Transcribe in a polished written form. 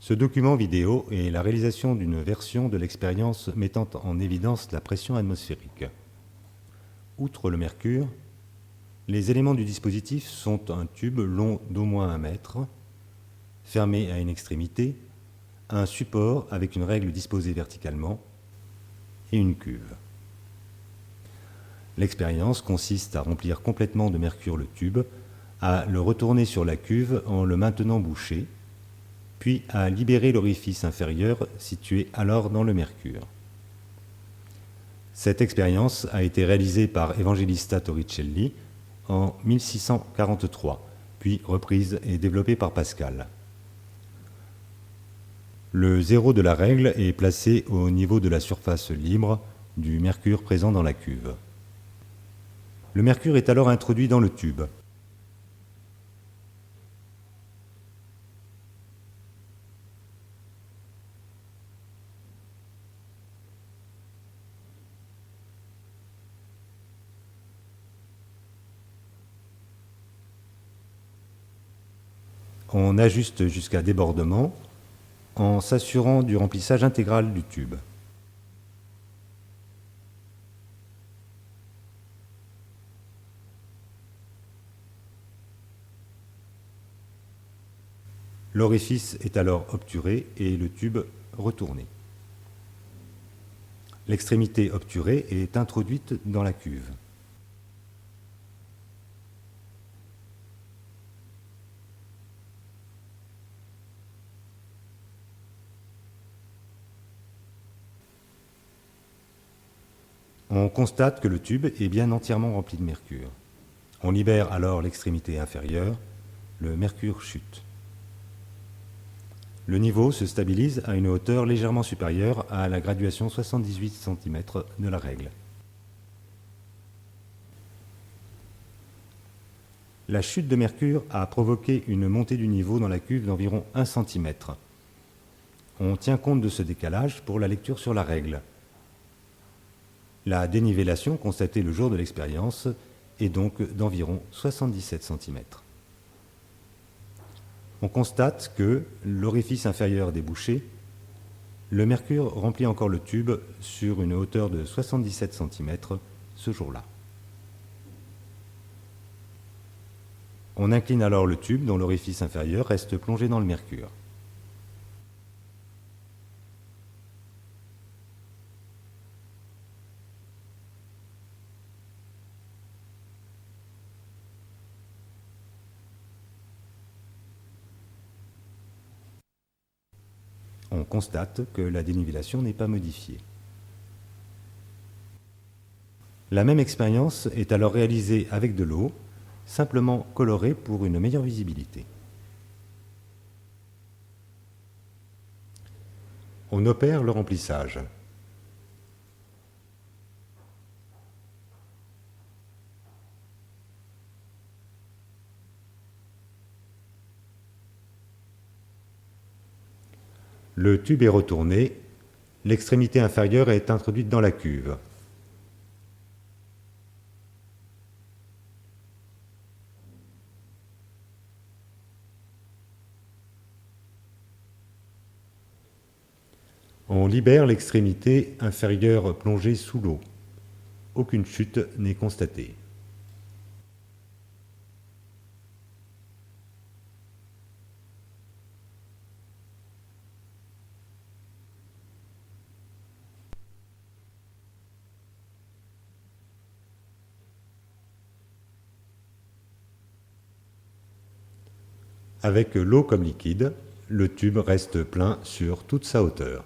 Ce document vidéo est la réalisation d'une version de l'expérience mettant en évidence la pression atmosphérique. Outre le mercure, les éléments du dispositif sont un tube long d'au moins 1 mètre, fermé à une extrémité, un support avec une règle disposée verticalement et une cuve. L'expérience consiste à remplir complètement de mercure le tube, à le retourner sur la cuve en le maintenant bouché, puis à libérer l'orifice inférieur situé alors dans le mercure. Cette expérience a été réalisée par Evangelista Torricelli en 1643, puis reprise et développée par Pascal. Le zéro de la règle est placé au niveau de la surface libre du mercure présent dans la cuve. Le mercure est alors introduit dans le tube. On ajuste jusqu'à débordement en s'assurant du remplissage intégral du tube. L'orifice est alors obturé et le tube retourné. L'extrémité obturée est introduite dans la cuve. On constate que le tube est bien entièrement rempli de mercure. On libère alors l'extrémité inférieure, le mercure chute. Le niveau se stabilise à une hauteur légèrement supérieure à la graduation 78 cm de la règle. La chute de mercure a provoqué une montée du niveau dans la cuve d'environ 1 cm. On tient compte de ce décalage pour la lecture sur la règle. La dénivellation constatée le jour de l'expérience est donc d'environ 77 cm. On constate que l'orifice inférieur débouché, le mercure remplit encore le tube sur une hauteur de 77 cm ce jour-là. On incline alors le tube dont l'orifice inférieur reste plongé dans le mercure. On constate que la dénivellation n'est pas modifiée. La même expérience est alors réalisée avec de l'eau, simplement colorée pour une meilleure visibilité. On opère le remplissage. Le tube est retourné, l'extrémité inférieure est introduite dans la cuve. On libère l'extrémité inférieure plongée sous l'eau. Aucune chute n'est constatée. Avec l'eau comme liquide, le tube reste plein sur toute sa hauteur.